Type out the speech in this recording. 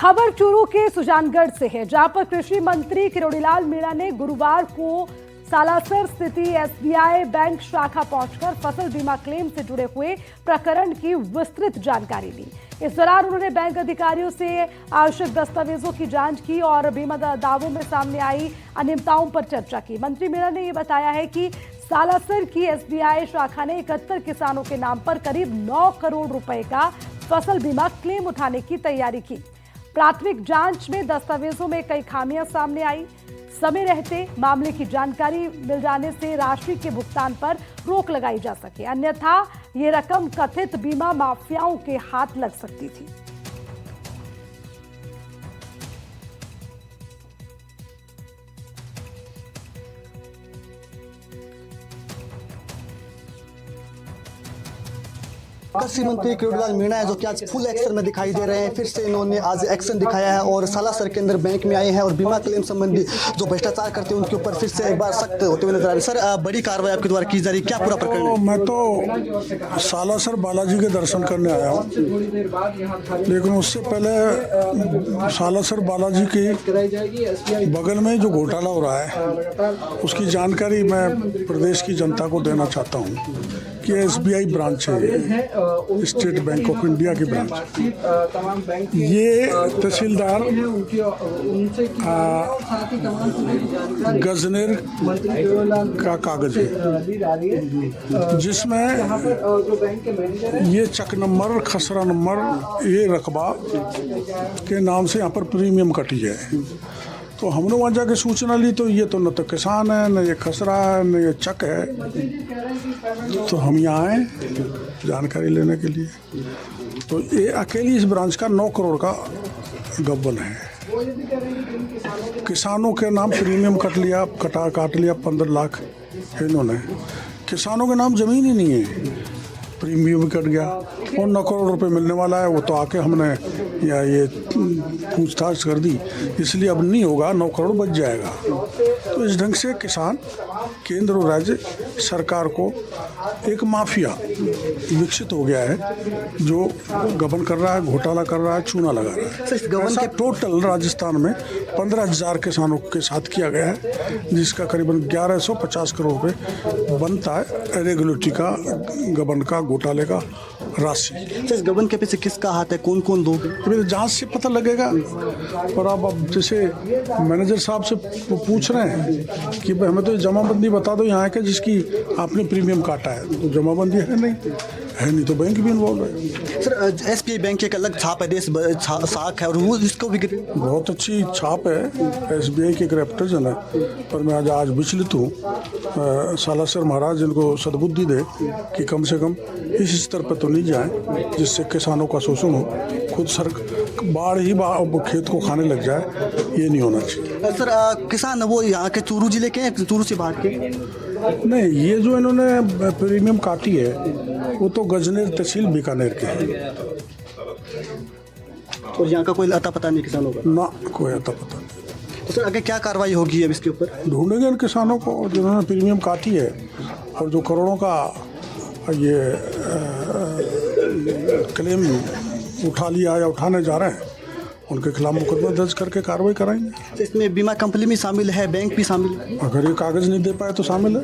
खबर चूरू के सुजानगढ़ से है, जहां पर कृषि मंत्री किरोड़ीलाल मीणा ने गुरुवार को सालासर स्थित एसबीआई बैंक शाखा पहुंचकर फसल बीमा क्लेम से जुड़े हुए प्रकरण की विस्तृत जानकारी ली। इस दौरान उन्होंने बैंक अधिकारियों से आवश्यक दस्तावेजों की जांच की और बीमा दावों में सामने आई अनियमितताओं पर चर्चा की। मंत्री मीणा ने यह बताया है कि सालासर की एसबीआई शाखा ने 71 किसानों के नाम पर करीब 9 करोड़ रुपए का फसल बीमा क्लेम उठाने की तैयारी की। प्राथमिक जांच में दस्तावेजों में कई खामियां सामने आई। समय रहते मामले की जानकारी मिल जाने से राशि के भुगतान पर रोक लगाई जा सके, अन्यथा ये रकम कथित बीमा माफियाओं के हाथ लग सकती थी। कृषि मंत्री किरोड़ीलाल मीणा है जो कि आज फुल एक्शन में दिखाई दे रहे हैं। फिर से इन्होंने आज एक्शन दिखाया है और सालासर के अंदर बैंक में आए हैं और बीमा क्लेम संबंधी जो भ्रष्टाचार करते हैं उनके ऊपर फिर से एक बार सख्त होते हुए नजर आ रहे हैं। सर, बड़ी कार्रवाई आपके द्वारा की जा रही है, क्या पूरा प्रकरण है? मैं तो सालासर बालाजी के दर्शन करने आया हूँ, लेकिन उससे पहले सालासर बालाजी के बगल में जो घोटाला हो रहा है उसकी जानकारी मैं प्रदेश की जनता को देना चाहता हूँ कि एसबीआई ब्रांच है, स्टेट बैंक ऑफ इंडिया की ब्रांच। ये तहसीलदार गजनेर का कागज है जिसमें ये चक नंबर, खसरा नंबर, ये रकबा के नाम से यहाँ पर प्रीमियम कटी है। तो हमने वहाँ जाके सूचना ली तो ये तो न तो किसान है, न ये खसरा है, न ये चक है। तो हम यहाँ आए जानकारी लेने के लिए। तो ये अकेली इस ब्रांच का 9 करोड़ का गबन है। किसानों के नाम प्रीमियम काट लिया 15 लाख इन्होंने। किसानों के नाम ज़मीन ही नहीं है, प्रीमियम कट गया और 9 करोड़ रुपए मिलने वाला है। वो तो आके हमने या ये पूछताछ कर दी, इसलिए अब नहीं होगा, 9 करोड़ बच जाएगा। तो इस ढंग से किसान केंद्र और राज्य सरकार को एक माफिया विकसित हो गया है जो गबन कर रहा है, घोटाला कर रहा है, चूना लगा रहा है। गबन के टोटल राजस्थान में 15,000 किसानों के साथ किया गया है, जिसका करीबन 1150 करोड़ रुपये बनता है रेगुलेटरी का, गबन का, घोटाले का राशि। इस गबन के पीछे किसका हाथ है, कौन कौन लोग? तो जांच से पता लगेगा। और अब जैसे मैनेजर साहब से पूछ रहे हैं कि भाई हमें तो जमाबंदी बता दो यहाँ के जिसकी आपने प्रीमियम काटा है, तो जमाबंदी है नहीं तो बैंक भी इन्वॉल्व है। सर, एसबीआई बैंक की एक अलग छाप है, देश साख है और वो इसको भी बहुत अच्छी छाप है एसबीआई की, एक रेपुटेशन है। पर मैं आज विचलित हूँ। सालासर महाराज इनको सद्बुद्धि दे कि कम से कम इस स्तर पर तो नहीं जाए जिससे किसानों का शोषण हो, खुद सर बाढ़ ही खेत को खाने लग जाए, ये नहीं होना चाहिए। सर, किसान वो यहाँ के चूरू जिले के हैं, चूरू से बाहर के नहीं। ये जो इन्होंने प्रीमियम काटी है वो तो गजनेर तहसील बीकानेर के है और यहाँ का कोई अता पता नहीं किसानों का? ना, कोई अता पता नहीं। तो सर, आगे क्या कार्रवाई होगी अब इसके ऊपर? ढूंढेंगे इन किसानों को जिन्होंने प्रीमियम काटी है और जो करोड़ों का ये क्लेम उठा लिया या उठाने जा रहे हैं, उनके खिलाफ मुकदमा दर्ज करके कार्रवाई कराएंगे। इसमें बीमा कंपनी भी शामिल है, बैंक भी शामिल है? अगर ये कागज नहीं दे पाए तो शामिल है।